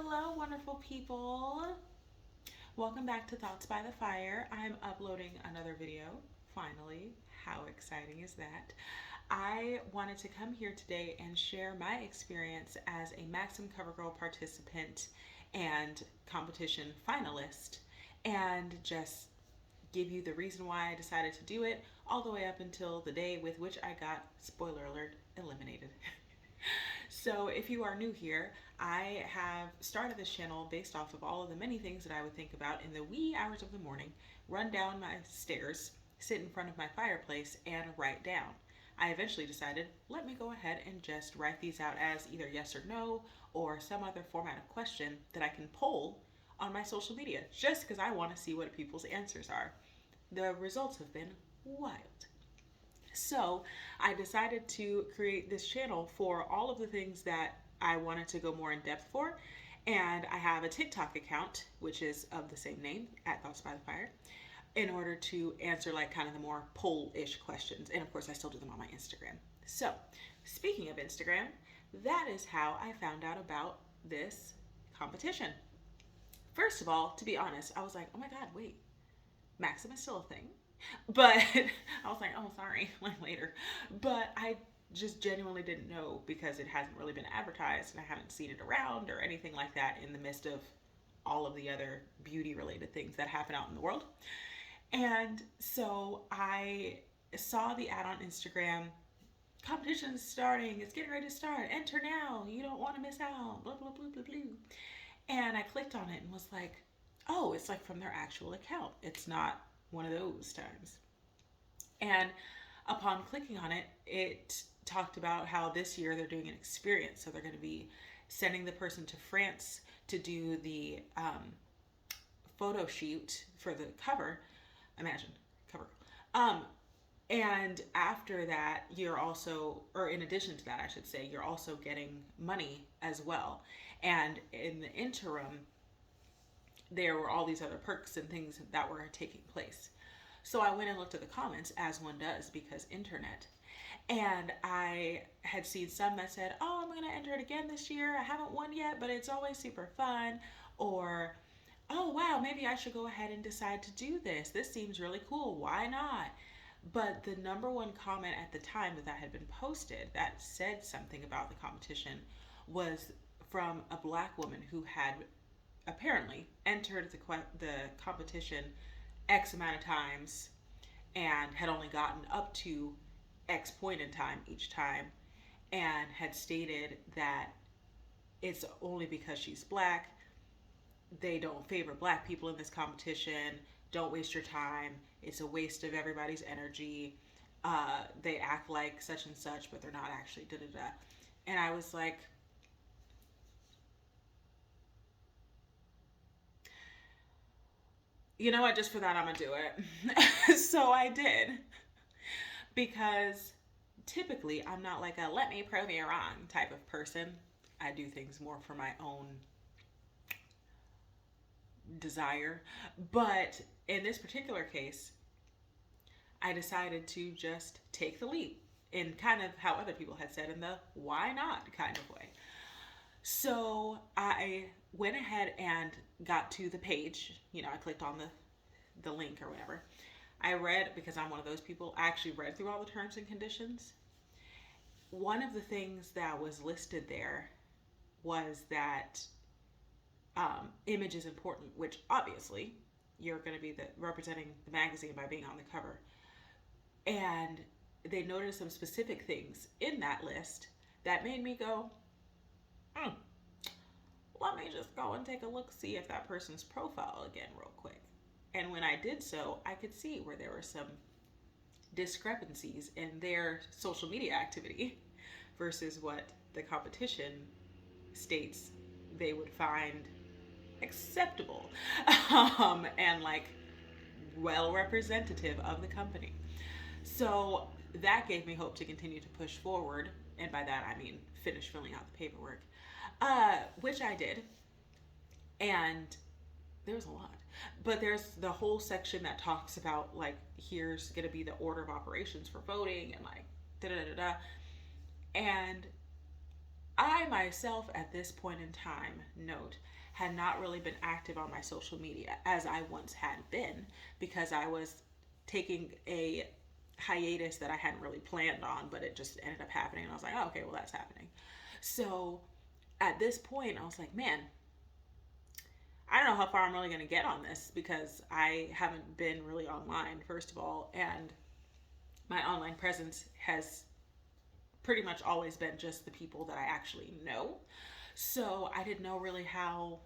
Hello, wonderful people. Welcome back to Thoughts by the Fire. I'm uploading another video, finally. How exciting is that? I wanted to come here today and share my experience as a Maxim Cover Girl participant and competition finalist, and just give you the reason why I decided to do it, all the way up until the day with which I got, spoiler alert, eliminated. So, if you are new here, I have started this channel based off of all of the many things that I would think about in the wee hours of the morning, run down my stairs, sit in front of my fireplace, and write down. I eventually decided, let me go ahead and just write these out as either yes or no or some other format of question that I can poll on my social media, just because I want to see what people's answers are. The results have been wild. So I decided to create this channel for all of the things that I wanted to go more in depth for. And I have a TikTok account, which is of the same name, at Thoughts by the Fire, in order to answer like kind of the more poll-ish questions. And of course, I still do them on my Instagram. So speaking of Instagram, that is how I found out about this competition. First of all, to be honest, I was like, oh my God, wait, Maxim is still a thing. But I was like, oh, sorry, like later. But I just genuinely didn't know because it hasn't really been advertised and I haven't seen it around or anything like that in the midst of all of the other beauty related things that happen out in the world. And so I saw the ad on Instagram. Competition's starting. It's getting ready to start. Enter now. You don't want to miss out. Blah, blah, blah, blah, blah. And I clicked on it and was like, oh, it's like from their actual account. It's not one of those times. And upon clicking on it, it talked about how this year they're doing an experience. So they're going to be sending the person to France to do the photo shoot for the cover. Imagine, cover. And after that, you're also, or in addition to that, I should say, you're also getting money as well. And in the interim, there were all these other perks and things that were taking place. So I went and looked at the comments, as one does, because internet. And I had seen some that said, oh, I'm going to enter it again this year. I haven't won yet, but it's always super fun. Or, oh, wow, maybe I should go ahead and decide to do this. This seems really cool. Why not? But the number one comment at the time that had been posted that said something about the competition was from a Black woman who had apparently entered the competition X amount of times and had only gotten up to X point in time each time, and had stated that it's only because she's Black. They don't favor Black people in this competition. Don't waste your time. It's a waste of everybody's energy. They act like such and such, but they're not actually da da da. And I was like, you know what, just for that, I'm gonna do it. So I did. Because typically, I'm not like a let me prove you wrong type of person. I do things more for my own desire. But in this particular case, I decided to just take the leap in kind of how other people had said, in the why not kind of way. So I went ahead and got to the page. I clicked on the link or whatever. I read, because I'm one of those people, I actually read through all the terms and conditions. One of the things that was listed there was that image is important, which obviously you're going to be representing the magazine by being on the cover. And they noted some specific things in that list that made me go, let me just go and take a look, see if that person's profile again real quick. And when I did so, I could see where there were some discrepancies in their social media activity versus what the competition states they would find acceptable and like well representative of the company. So that gave me hope to continue to push forward. And by that, I mean finish filling out the paperwork, which I did. And there was a lot. But there's the whole section that talks about like, here's going to be the order of operations for voting and like da da da da. And I myself at this point in time, note, had not really been active on my social media as I once had been, because I was taking a hiatus that I hadn't really planned on, but it just ended up happening. And I was like, oh, okay, well, that's happening. So at this point, I was like, man, I don't know how far I'm really going to get on this, because I haven't been really online, first of all. And my online presence has pretty much always been just the people that I actually know. So I didn't know really how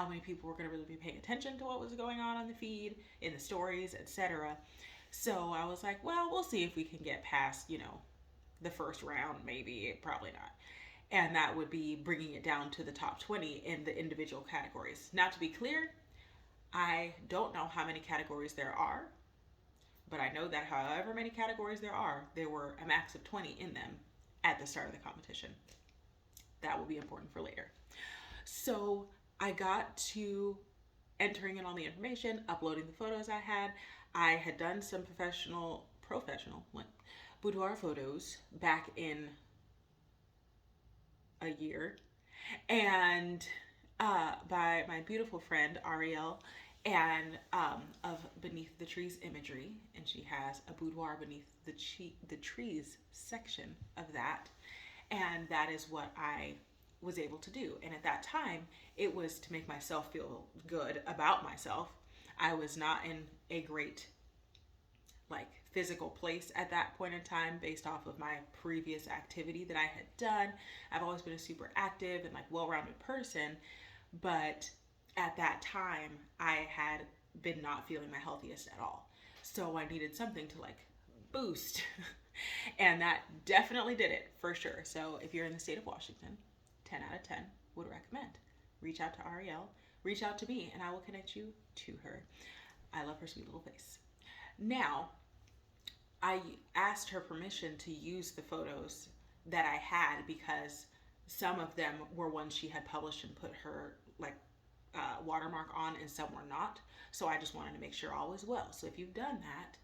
many people were going to really be paying attention to what was going on the feed, in the stories, etc. So I was like, well, we'll see if we can get past, the first round, maybe, probably not. And that would be bringing it down to the top 20 in the individual categories. Now, to be clear, I don't know how many categories there are, but I know that however many categories there were a max of 20 in them at the start of the competition. That will be important for later. So I got to entering in all the information, uploading the photos I had. I had done some professional boudoir photos back in a year, and by my beautiful friend Ariel, and of Beneath the Trees Imagery, and she has a boudoir beneath the trees section of that, and that is what I was able to do. And at that time, it was to make myself feel good about myself. I was not in a great physical place at that point in time, based off of my previous activity that I had done. I've always been a super active and well-rounded person, but at that time I had been not feeling my healthiest at all. So I needed something to boost. And that definitely did it, for sure. So if you're in the state of Washington, 10 out of 10 would recommend. Reach out to Ariel, reach out to me, and I will connect you to her. I love her sweet little face. Now, I asked her permission to use the photos that I had, because some of them were ones she had published and put her watermark on, and some were not. So I just wanted to make sure all was well. So if you've done that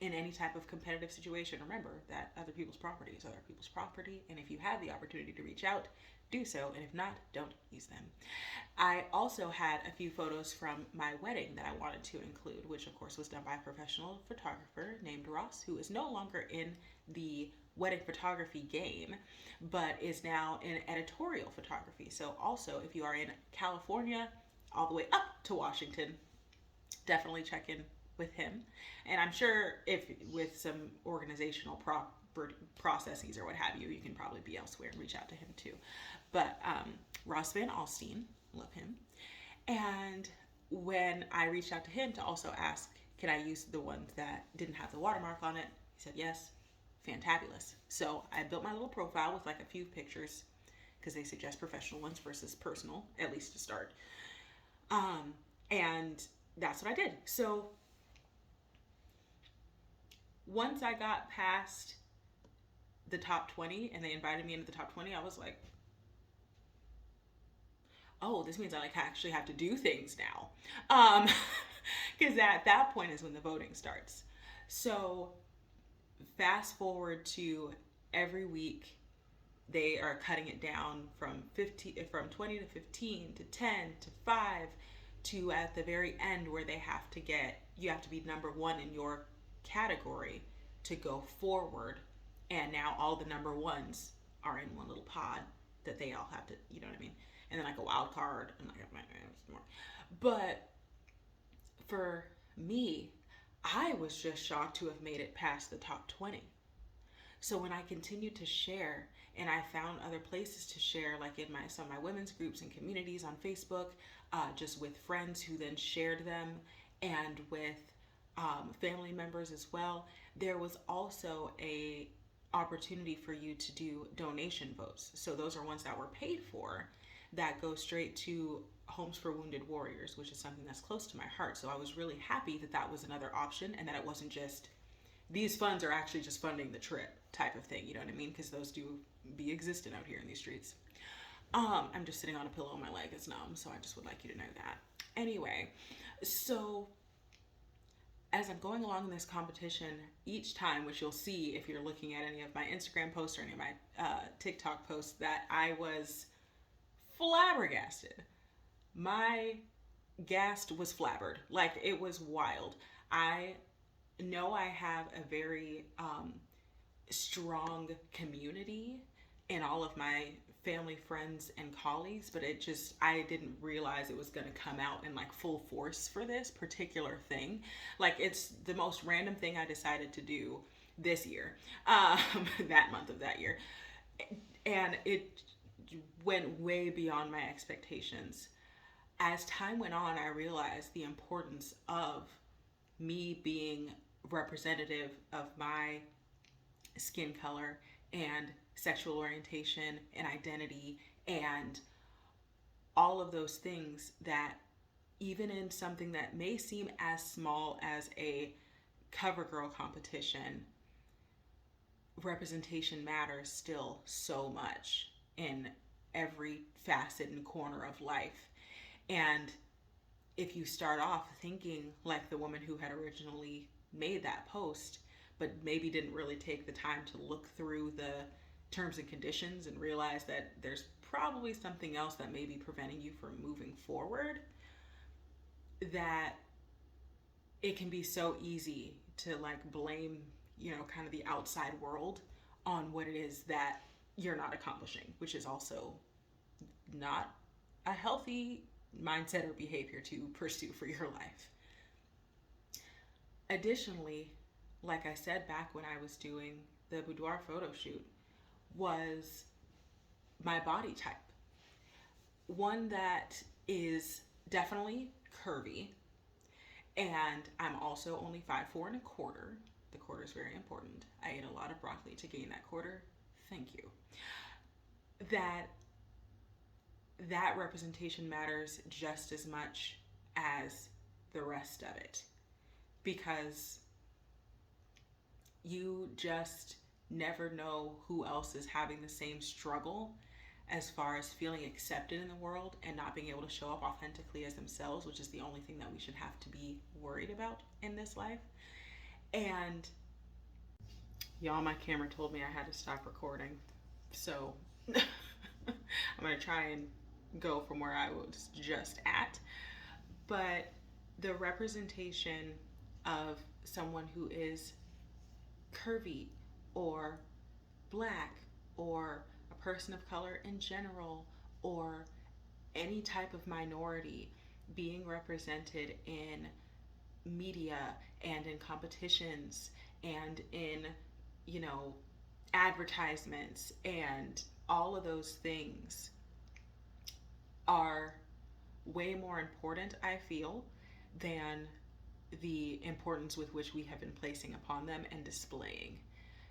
in any type of competitive situation, remember that other people's property is other people's property. And if you have the opportunity to reach out, do so. And if not, don't use them. I also had a few photos from my wedding that I wanted to include, which of course was done by a professional photographer named Ross, who is no longer in the wedding photography game, but is now in editorial photography. So also, if you are in California all the way up to Washington, definitely check in with him. And I'm sure if with some organizational processes or what have you, you can probably be elsewhere and reach out to him too. But Ross Van Alstine, love him. And when I reached out to him to also ask, can I use the ones that didn't have the watermark on it, he said yes. Fantabulous. So I built my little profile with a few pictures, because they suggest professional ones versus personal, at least to start. And that's what I did. So once I got past the top 20 and they invited me into the top 20, I was like, oh, this means I actually have to do things now. Because at that point is when the voting starts. So fast forward to every week, they are cutting it down from 20 to 15 to 10 to 5 to at the very end, where you have to be number one in your category to go forward. And now all the number ones are in one little pod that they all have to, you know what I mean? And then a wild card and more. But for me, I was just shocked to have made it past the top 20. So when I continued to share, and I found other places to share, in some of my women's groups and communities on Facebook, just with friends who then shared them, and with family members as well, there was also a opportunity for you to do donation votes. So those are ones that were paid for, that go straight to Homes for Wounded Warriors, which is something that's close to my heart. So I was really happy that that was another option, and that it wasn't just, these funds are actually just funding the trip type of thing, you know what I mean? Because those do be existent out here in these streets. I'm just sitting on a pillow on my leg, it's numb, so I just would like you to know that. Anyway, so as I'm going along in this competition, each time, which you'll see if you're looking at any of my Instagram posts or any of my TikTok posts, that I was flabbergasted. My gast was flabbered. Like, it was wild. I know I have a very strong community in all of my family, friends, and colleagues, but I didn't realize it was going to come out in like full force for this particular thing. Like, it's the most random thing I decided to do this year, that month of that year. And it went way beyond my expectations. As time went on, I realized the importance of me being representative of my skin color and sexual orientation and identity and all of those things, that even in something that may seem as small as a cover girl competition, representation matters still so much in every facet and corner of life. And if you start off thinking like the woman who had originally made that post, but maybe didn't really take the time to look through the terms and conditions and realize that there's probably something else that may be preventing you from moving forward, that it can be so easy to like blame, kind of the outside world on what it is that you're not accomplishing, which is also not a healthy mindset or behavior to pursue for your life. Additionally, like I said back when I was doing the boudoir photo shoot, was my body type. One that is definitely curvy, and I'm also only 5'4". The quarter is very important. I ate a lot of broccoli to gain that quarter. Thank you. That representation matters just as much as the rest of it, because you just never know who else is having the same struggle as far as feeling accepted in the world and not being able to show up authentically as themselves, which is the only thing that we should have to be worried about in this life. And y'all, my camera told me I had to stop recording, so I'm gonna try and go from where I was just at. But the representation of someone who is curvy or black or a person of color in general or any type of minority being represented in media and in competitions and in, advertisements and all of those things are way more important, I feel, than the importance with which we have been placing upon them and displaying.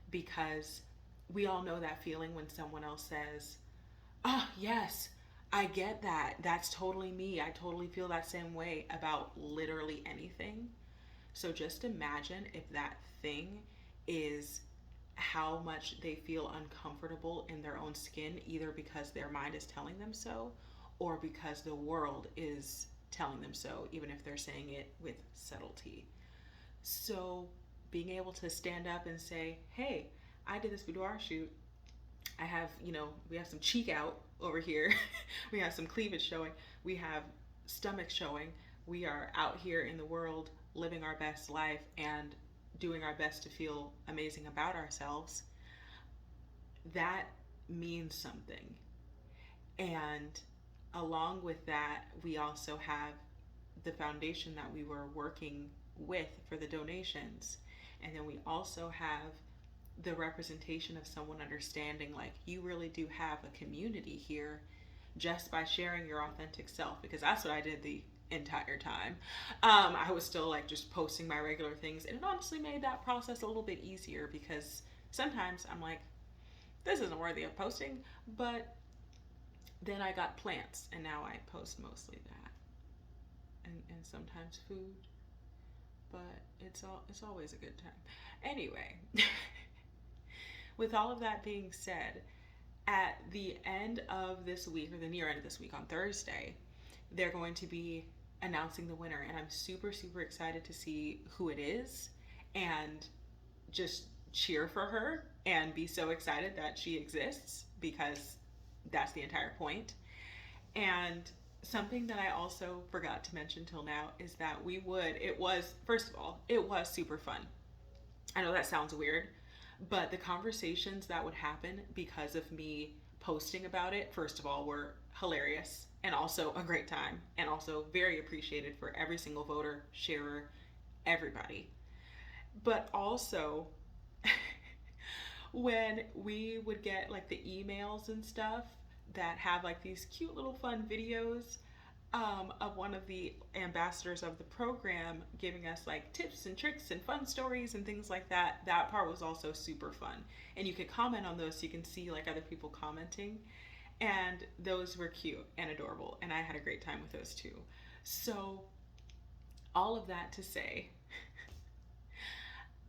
Because we all know that feeling when someone else says, "Oh, yes, I get that. That's totally me. I totally feel that same way about literally anything." So just imagine if that thing is how much they feel uncomfortable in their own skin, either because their mind is telling them so or because the world is telling them so, even if they're saying it with subtlety. So being able to stand up and say, "Hey, I did this boudoir shoot. I have, we have some cheek out over here. We have some cleavage showing. We have stomach showing. We are out here in the world living our best life and doing our best to feel amazing about ourselves." That means something. And along with that, we also have the foundation that we were working with for the donations. And then we also have the representation of someone understanding, like, you really do have a community here just by sharing your authentic self, because that's what I did the entire time. I was still like just posting my regular things, and it honestly made that process a little bit easier, because sometimes I'm like, this isn't worthy of posting, but then I got plants, and now I post mostly that, and sometimes food, but it's always a good time. Anyway, with all of that being said, at the end of this week, or the near end of this week, on Thursday, they're going to be announcing the winner, and I'm super, super excited to see who it is and just cheer for her and be so excited that she exists, because that's the entire point. And something that I also forgot to mention till now is that it was, first of all, it was super fun. I know that sounds weird, but the conversations that would happen because of me posting about it, first of all, were hilarious and also a great time, and also very appreciated for every single voter, sharer, everybody. But also, when we would get like the emails and stuff that have like these cute little fun videos of one of the ambassadors of the program giving us like tips and tricks and fun stories and things like that, that part was also super fun. And you could comment on those so you can see like other people commenting. And those were cute and adorable. And I had a great time with those too. So, all of that to say,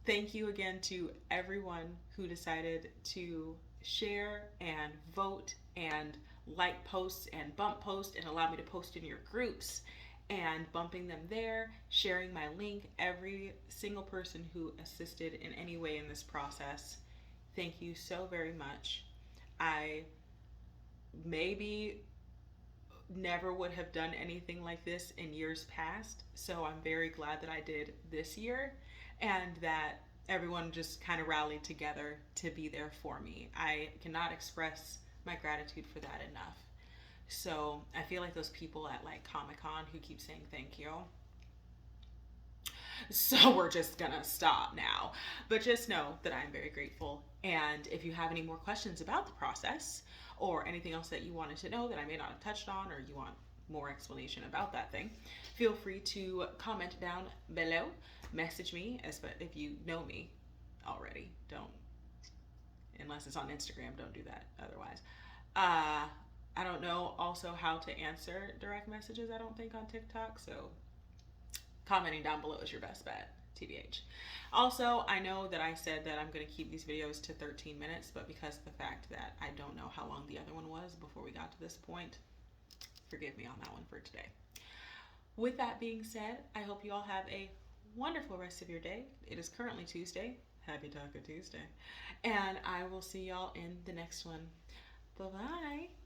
thank you again to everyone who decided to share and vote and like posts and bump posts and allow me to post in your groups and bumping them there, sharing my link, every single person who assisted in any way in this process. Thank you so very much. I maybe never would have done anything like this in years past, so I'm very glad that I did this year and that everyone just kind of rallied together to be there for me. I cannot express my gratitude for that enough. So I feel like those people at like Comic-Con who keep saying thank you. So we're just gonna stop now. But just know that I'm very grateful. And if you have any more questions about the process or anything else that you wanted to know that I may not have touched on, or you want more explanation about that thing, feel free to comment down below. Message me, if you know me already. Don't, unless it's on Instagram, don't do that otherwise. I don't know also how to answer direct messages, I don't think, on TikTok, so commenting down below is your best bet, TBH. Also, I know that I said that I'm going to keep these videos to 13 minutes, but because of the fact that I don't know how long the other one was before we got to this point, forgive me on that one for today. With that being said, I hope you all have a wonderful rest of your day. It is currently Tuesday. Happy Taco Tuesday. And I will see y'all in the next one. Bye-bye.